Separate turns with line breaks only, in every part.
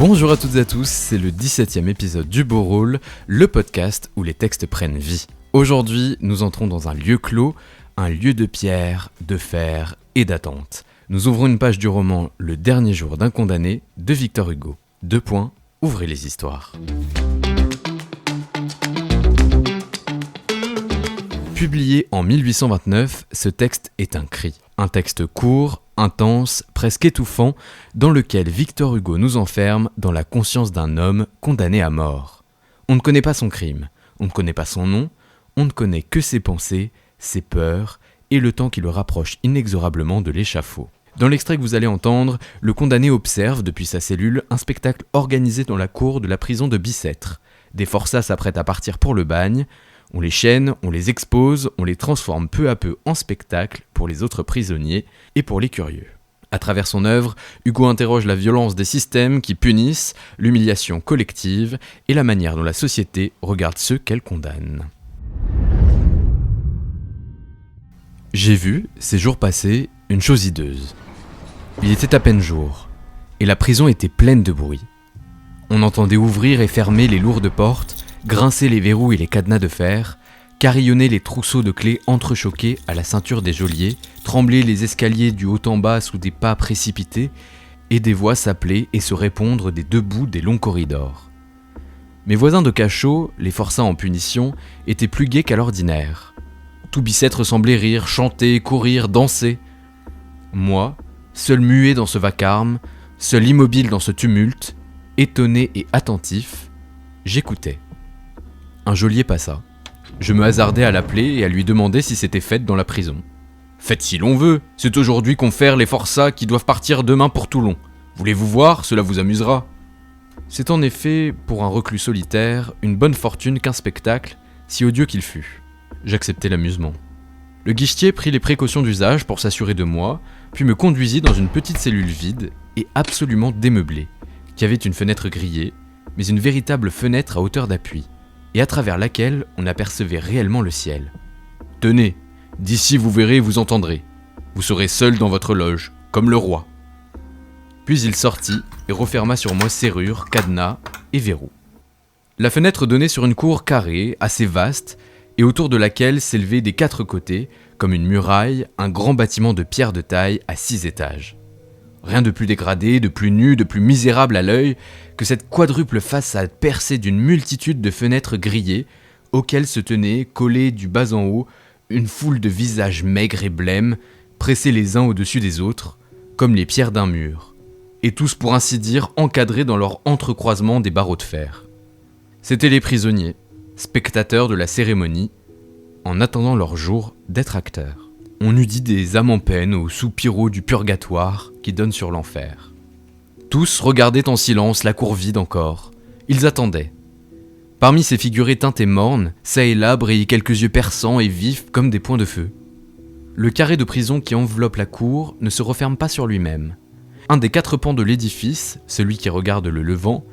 Bonjour à toutes et à tous, c'est le 17e épisode du Beau Rôle, le podcast où les textes prennent vie. Aujourd'hui, nous entrons dans un lieu clos, un lieu de pierre, de fer et d'attente. Nous ouvrons une page du roman Le dernier jour d'un condamné de Victor Hugo. Ouvrez les histoires. Publié en 1829, ce texte est un cri. Un texte court, intense, presque étouffant, dans lequel Victor Hugo nous enferme dans la conscience d'un homme condamné à mort. On ne connaît pas son crime, on ne connaît pas son nom, on ne connaît que ses pensées, ses peurs et le temps qui le rapproche inexorablement de l'échafaud. Dans l'extrait que vous allez entendre, le condamné observe depuis sa cellule un spectacle organisé dans la cour de la prison de Bicêtre. Des forçats s'apprêtent à partir pour le bagne. On les chaîne, on les expose, on les transforme peu à peu en spectacle pour les autres prisonniers et pour les curieux. À travers son œuvre, Hugo interroge la violence des systèmes qui punissent, l'humiliation collective et la manière dont la société regarde ceux qu'elle condamne. J'ai vu, ces jours passés, une chose hideuse. Il était à peine jour, et la prison était pleine de bruit. On entendait ouvrir et fermer les lourdes portes, grincer les verrous et les cadenas de fer, carillonner les trousseaux de clés entrechoqués à la ceinture des geôliers, trembler les escaliers du haut en bas sous des pas précipités, et des voix s'appeler et se répondre des deux bouts des longs corridors. Mes voisins de cachot, les forçats en punition, étaient plus gais qu'à l'ordinaire. Tout Bicêtre semblait rire, chanter, courir, danser. Moi, seul muet dans ce vacarme, seul immobile dans ce tumulte, étonné et attentif, j'écoutais. Un geôlier passa. Je me hasardai à l'appeler et à lui demander si c'était fête dans la prison. « Fête si l'on veut, c'est aujourd'hui qu'on fait les forçats qui doivent partir demain pour Toulon. Voulez-vous voir, cela vous amusera. » C'est en effet, pour un reclus solitaire, une bonne fortune qu'un spectacle, si odieux qu'il fût. J'acceptai l'amusement. Le guichetier prit les précautions d'usage pour s'assurer de moi, puis me conduisit dans une petite cellule vide et absolument démeublée, qui avait une fenêtre grillée, mais une véritable fenêtre à hauteur d'appui, et à travers laquelle on apercevait réellement le ciel. « Tenez, d'ici vous verrez et vous entendrez. Vous serez seul dans votre loge, comme le roi. » Puis il sortit et referma sur moi serrure, cadenas et verrous. La fenêtre donnait sur une cour carrée, assez vaste, et autour de laquelle s'élevait des quatre côtés, comme une muraille, un grand bâtiment de pierre de taille à 6 étages. Rien de plus dégradé, de plus nu, de plus misérable à l'œil que cette quadruple façade percée d'une multitude de fenêtres grillées, auxquelles se tenaient, collés du bas en haut, une foule de visages maigres et blêmes, pressés les uns au-dessus des autres, comme les pierres d'un mur, et tous pour ainsi dire encadrés dans leur entrecroisement des barreaux de fer. C'étaient les prisonniers, spectateurs de la cérémonie, en attendant leur jour d'être acteurs. On eût dit des âmes en peine aux soupiraux du purgatoire qui donne sur l'enfer. Tous regardaient en silence la cour vide encore. Ils attendaient. Parmi ces figures éteintes et mornes, çà et là brillaient quelques yeux perçants et vifs comme des points de feu. Le carré de prison qui enveloppe la cour ne se referme pas sur lui-même. Un des 4 pans de l'édifice, celui qui regarde le levant,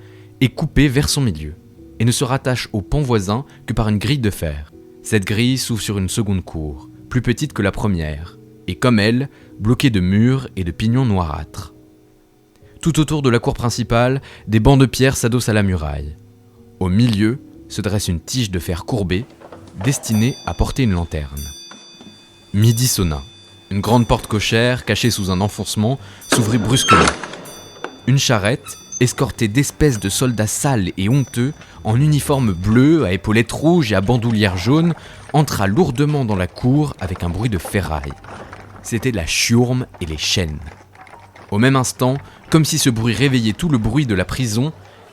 est coupé vers son milieu et ne se rattache au pan voisin que par une grille de fer. Cette grille s'ouvre sur une seconde cour, plus petite que la première, et comme elle, bloquée de murs et de pignons noirâtres. Tout autour de la cour principale, des bancs de pierre s'adossent à la muraille. Au milieu se dresse une tige de fer courbée, destinée à porter une lanterne. Midi sonna. Une grande porte cochère, cachée sous un enfoncement, s'ouvrit brusquement. Une charrette, escortée d'espèces de soldats sales et honteux, en uniforme bleu, à épaulettes rouges et à bandoulière jaune, entra lourdement dans la cour avec un bruit de ferraille. C'était la chiourme et les chaînes. Au même instant, comme si ce bruit réveillait tout le bruit de la prison,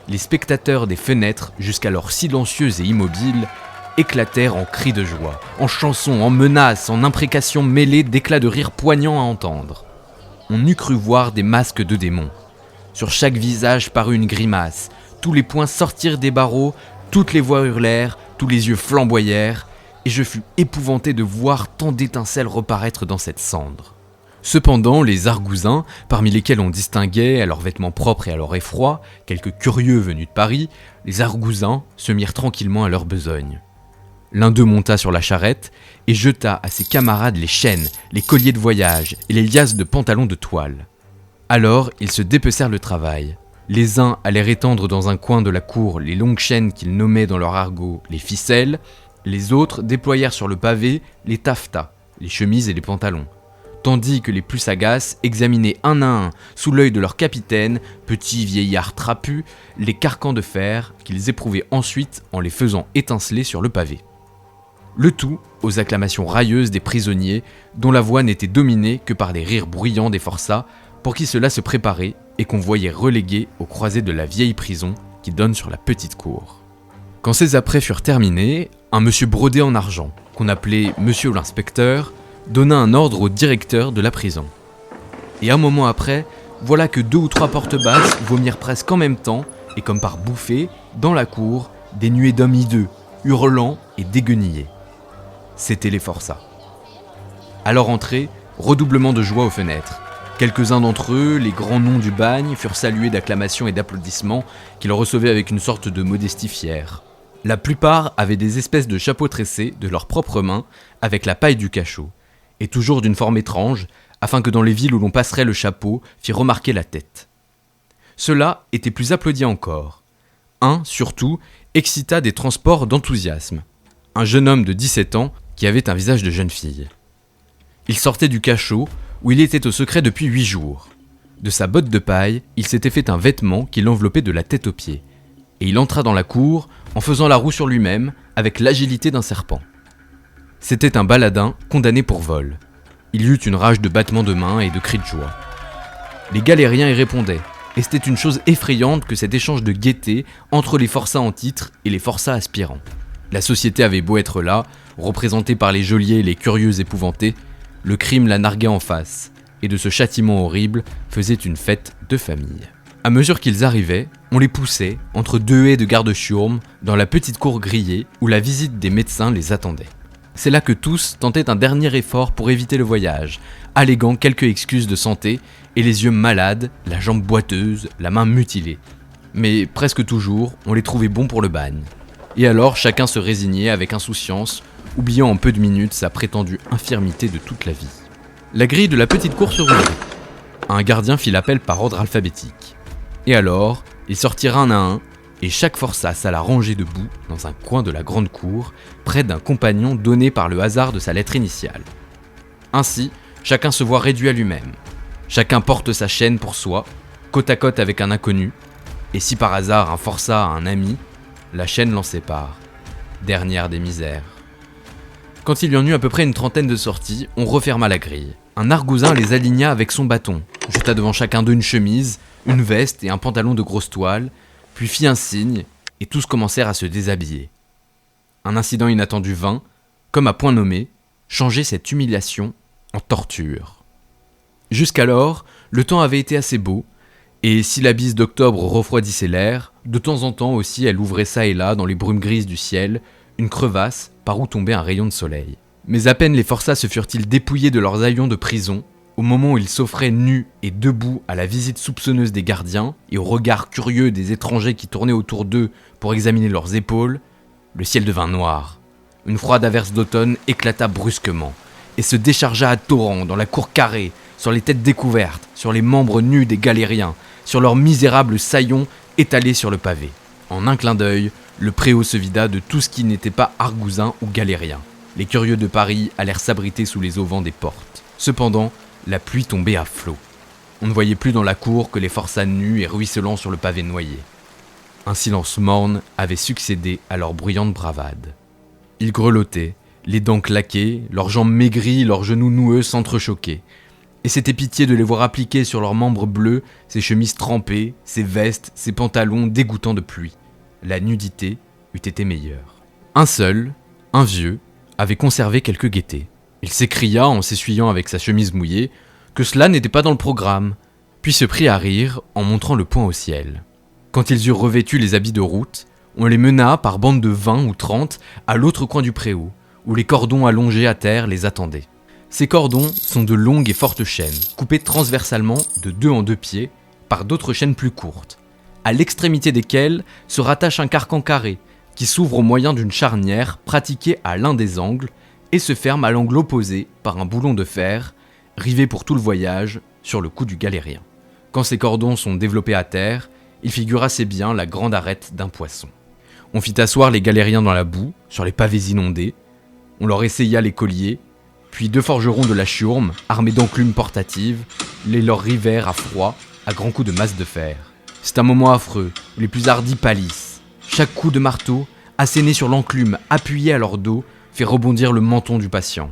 les spectateurs des fenêtres, jusqu'alors silencieux et immobiles, éclatèrent en cris de joie, en chansons, en menaces, en imprécations mêlées d'éclats de rire poignants à entendre. On eût cru voir des masques de démons. Sur chaque visage parut une grimace, tous les poings sortirent des barreaux, toutes les voix hurlèrent, tous les yeux flamboyèrent, et je fus épouvanté de voir tant d'étincelles reparaître dans cette cendre. Cependant, les argousins, parmi lesquels on distinguait, à leurs vêtements propres et à leur effroi, quelques curieux venus de Paris, les argousins se mirent tranquillement à leur besogne. L'un d'eux monta sur la charrette et jeta à ses camarades les chaînes, les colliers de voyage et les liasses de pantalons de toile. Alors, ils se dépecèrent le travail. Les uns allèrent étendre dans un coin de la cour les longues chaînes qu'ils nommaient dans leur argot les ficelles, les autres déployèrent sur le pavé les taffetas, les chemises et les pantalons, tandis que les plus sagaces examinaient un à un, sous l'œil de leur capitaine, petit vieillard trapu, les carcans de fer qu'ils éprouvaient ensuite en les faisant étinceler sur le pavé. Le tout aux acclamations railleuses des prisonniers, dont la voix n'était dominée que par les rires bruyants des forçats, pour qui cela se préparait et qu'on voyait relégués aux croisées de la vieille prison qui donne sur la petite cour. Quand ces apprêts furent terminés, un monsieur brodé en argent, qu'on appelait monsieur l'inspecteur, donna un ordre au directeur de la prison. Et un moment après, voilà que 2 ou 3 portes basses vomirent presque en même temps, et comme par bouffées, dans la cour, des nuées d'hommes hideux, hurlant et déguenillés. C'étaient les forçats. À leur entrée, redoublement de joie aux fenêtres. Quelques-uns d'entre eux, les grands noms du bagne, furent salués d'acclamations et d'applaudissements qu'ils recevaient avec une sorte de modestie fière. La plupart avaient des espèces de chapeaux tressés de leurs propres mains avec la paille du cachot, et toujours d'une forme étrange, afin que dans les villes où l'on passerait le chapeau fît remarquer la tête. Cela était plus applaudi encore. Un, surtout, excita des transports d'enthousiasme. Un jeune homme de 17 ans qui avait un visage de jeune fille. Il sortait du cachot, où il était au secret depuis 8 jours. De sa botte de paille, il s'était fait un vêtement qui l'enveloppait de la tête aux pieds, et il entra dans la cour en faisant la roue sur lui-même avec l'agilité d'un serpent. C'était un baladin condamné pour vol. Il y eut une rage de battements de mains et de cris de joie. Les galériens y répondaient, et c'était une chose effrayante que cet échange de gaieté entre les forçats en titre et les forçats aspirants. La société avait beau être là, représentée par les geôliers et les curieux épouvantés, le crime la narguait en face, et de ce châtiment horrible faisait une fête de famille. À mesure qu'ils arrivaient, on les poussait, entre 2 haies de garde-chiourme, dans la petite cour grillée où la visite des médecins les attendait. C'est là que tous tentaient un dernier effort pour éviter le voyage, alléguant quelques excuses de santé, et les yeux malades, la jambe boiteuse, la main mutilée. Mais presque toujours, on les trouvait bons pour le bagne. Et alors chacun se résignait avec insouciance, oubliant en peu de minutes sa prétendue infirmité de toute la vie. La grille de la petite cour se rouvrit. Un gardien fit l'appel par ordre alphabétique. Et alors, ils sortirent un à un, et chaque forçat s'alla ranger debout dans un coin de la grande cour, près d'un compagnon donné par le hasard de sa lettre initiale. Ainsi, chacun se voit réduit à lui-même. Chacun porte sa chaîne pour soi, côte à côte avec un inconnu, et si par hasard un forçat a un ami, la chaîne l'en sépare. Dernière des misères. Quand il y en eut à peu près une trentaine de sorties, on referma la grille. Un argousin les aligna avec son bâton, jeta devant chacun d'eux une chemise, une veste et un pantalon de grosse toile, puis fit un signe, et tous commencèrent à se déshabiller. Un incident inattendu vint, comme à point nommé, changer cette humiliation en torture. Jusqu'alors, le temps avait été assez beau, et si la bise d'octobre refroidissait l'air, de temps en temps aussi elle ouvrait ça et là, dans les brumes grises du ciel, une crevasse par où tombait un rayon de soleil. Mais à peine les forçats se furent-ils dépouillés de leurs haillons de prison, au moment où ils s'offraient nus et debout à la visite soupçonneuse des gardiens et au regard curieux des étrangers qui tournaient autour d'eux pour examiner leurs épaules, le ciel devint noir. Une froide averse d'automne éclata brusquement et se déchargea à torrents dans la cour carrée, sur les têtes découvertes, sur les membres nus des galériens, sur leurs misérables saillons étalés sur le pavé. En un clin d'œil, le préau se vida de tout ce qui n'était pas argousin ou galérien. Les curieux de Paris allèrent s'abriter sous les auvents des portes. Cependant, la pluie tombait à flots. On ne voyait plus dans la cour que les forçats nus et ruisselants sur le pavé noyé. Un silence morne avait succédé à leur bruyante bravade. Ils grelottaient, les dents claquées, leurs jambes maigries, leurs genoux noueux s'entrechoquaient. Et c'était pitié de les voir appliquer sur leurs membres bleus ces chemises trempées, ces vestes, ces pantalons dégoûtants de pluie. La nudité eût été meilleure. Un seul, un vieux, avait conservé quelque gaieté. Il s'écria en s'essuyant avec sa chemise mouillée que cela n'était pas dans le programme, puis se prit à rire en montrant le poing au ciel. Quand ils eurent revêtu les habits de route, on les mena par bandes de 20 ou 30 à l'autre coin du préau, où les cordons allongés à terre les attendaient. Ces cordons sont de longues et fortes chaînes, coupées transversalement de 2 en 2 pieds par d'autres chaînes plus courtes, à l'extrémité desquelles se rattache un carcan carré qui s'ouvre au moyen d'une charnière pratiquée à l'un des angles et se ferme à l'angle opposé par un boulon de fer, rivé pour tout le voyage sur le cou du galérien. Quand ces cordons sont développés à terre, il figure assez bien la grande arête d'un poisson. On fit asseoir les galériens dans la boue, sur les pavés inondés, on leur essaya les colliers, puis 2 forgerons de la Chiourme, armés d'enclumes portatives, les leur rivèrent à froid, à grands coups de masse de fer. C'est un moment affreux, où les plus hardis pâlissent. Chaque coup de marteau, asséné sur l'enclume, appuyé à leur dos, fait rebondir le menton du patient.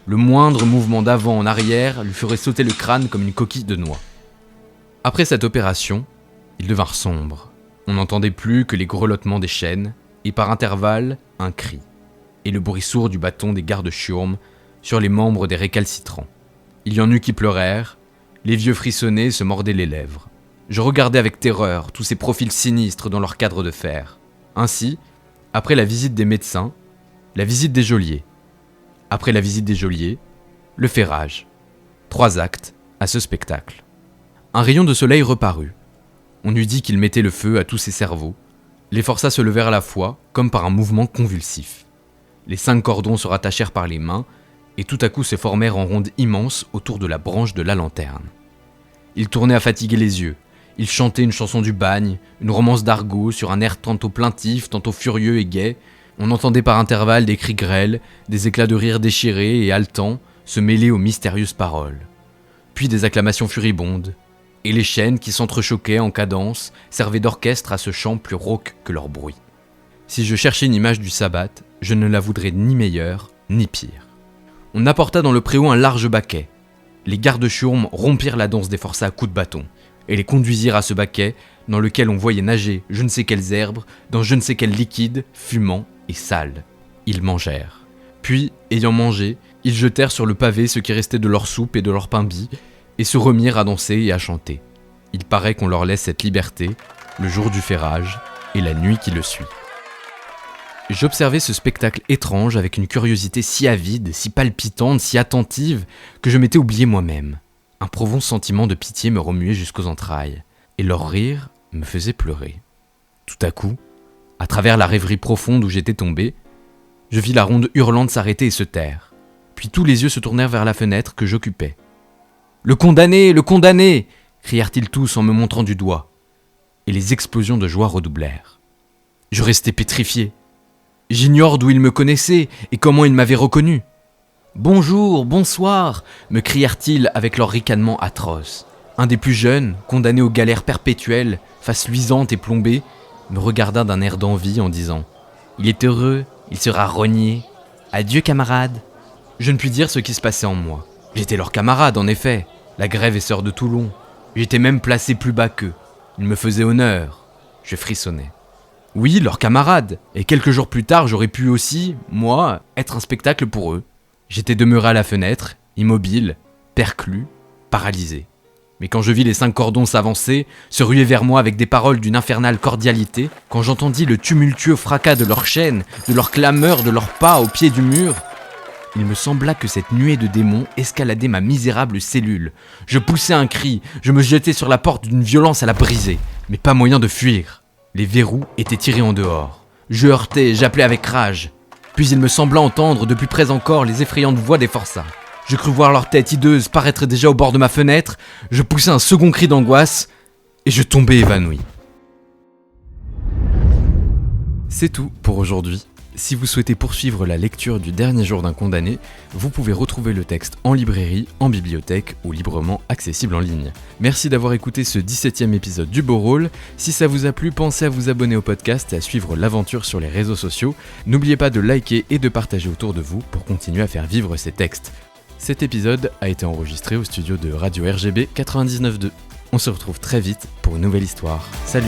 Le moindre mouvement d'avant en arrière lui ferait sauter le crâne comme une coquille de noix. Après cette opération, ils devinrent sombres. On n'entendait plus que les grelottements des chaînes, et par intervalles, un cri, et le bruit sourd du bâton des gardes Chiourme sur les membres des récalcitrants. Il y en eut qui pleurèrent, les vieux frissonnaient et se mordaient les lèvres. Je regardais avec terreur tous ces profils sinistres dans leur cadre de fer. Ainsi, après la visite des médecins, la visite des geôliers. Après la visite des geôliers, le ferrage. 3 actes à ce spectacle. Un rayon de soleil reparut. On eût dit qu'il mettait le feu à tous ses cerveaux. Les forçats se levèrent à la fois, comme par un mouvement convulsif. Les 5 cordons se rattachèrent par les mains, et tout à coup se formèrent en ronde immense autour de la branche de la lanterne. Ils tournaient à fatiguer les yeux. Ils chantaient une chanson du bagne, une romance d'argot sur un air tantôt plaintif, tantôt furieux et gai. On entendait par intervalles des cris grêles, des éclats de rire déchirés et haletants se mêler aux mystérieuses paroles. Puis des acclamations furibondes, et les chaînes qui s'entrechoquaient en cadence servaient d'orchestre à ce chant plus rauque que leur bruit. Si je cherchais une image du sabbat, je ne la voudrais ni meilleure, ni pire. On apporta dans le préau un large baquet. Les gardes Chiourme rompirent la danse des forçats à coups de bâton, et les conduisirent à ce baquet dans lequel on voyait nager je ne sais quelles herbes, dans je ne sais quel liquide, fumant et sale. Ils mangèrent. Puis, ayant mangé, ils jetèrent sur le pavé ce qui restait de leur soupe et de leur pain bis, et se remirent à danser et à chanter. Il paraît qu'on leur laisse cette liberté, le jour du ferrage et la nuit qui le suit. J'observais ce spectacle étrange avec une curiosité si avide, si palpitante, si attentive, que je m'étais oublié moi-même. Un profond sentiment de pitié me remuait jusqu'aux entrailles, et leur rire me faisait pleurer. Tout à coup, à travers la rêverie profonde où j'étais tombé, je vis la ronde hurlante s'arrêter et se taire. Puis tous les yeux se tournèrent vers la fenêtre que j'occupais. « Le condamné, le condamné !» crièrent-ils tous en me montrant du doigt. Et les explosions de joie redoublèrent. Je restais pétrifié. J'ignore d'où ils me connaissaient et comment ils m'avaient reconnu. « Bonjour, bonsoir !» me crièrent-ils avec leur ricanement atroce. Un des plus jeunes, condamné aux galères perpétuelles, face luisante et plombée, me regarda d'un air d'envie en disant « Il est heureux, il sera rogné. Adieu camarade !» Je ne puis dire ce qui se passait en moi. J'étais leur camarade en effet, la grève est sœur de Toulon. J'étais même placé plus bas qu'eux. Ils me faisaient honneur. Je frissonnais. Oui, leur camarade, et quelques jours plus tard j'aurais pu aussi, moi, être un spectacle pour eux. J'étais demeuré à la fenêtre, immobile, perclus, paralysé. Mais quand je vis les 5 cordons s'avancer, se ruer vers moi avec des paroles d'une infernale cordialité, quand j'entendis le tumultueux fracas de leurs chaînes, de leurs clameurs, de leurs pas au pied du mur, il me sembla que cette nuée de démons escaladait ma misérable cellule. Je poussai un cri, je me jetai sur la porte d'une violence à la briser, mais pas moyen de fuir. Les verrous étaient tirés en dehors. Je heurtais, j'appelais avec rage. Puis il me sembla entendre de plus près encore les effrayantes voix des forçats. Je crus voir leur tête hideuse paraître déjà au bord de ma fenêtre, je poussai un second cri d'angoisse, et je tombai évanoui. C'est tout pour aujourd'hui. Si vous souhaitez poursuivre la lecture du dernier jour d'un condamné, vous pouvez retrouver le texte en librairie, en bibliothèque ou librement accessible en ligne. Merci d'avoir écouté ce 17e épisode du Beau Rôle. Si ça vous a plu, pensez à vous abonner au podcast et à suivre l'aventure sur les réseaux sociaux. N'oubliez pas de liker et de partager autour de vous pour continuer à faire vivre ces textes. Cet épisode a été enregistré au studio de Radio RGB 99.2. On se retrouve très vite pour une nouvelle histoire. Salut!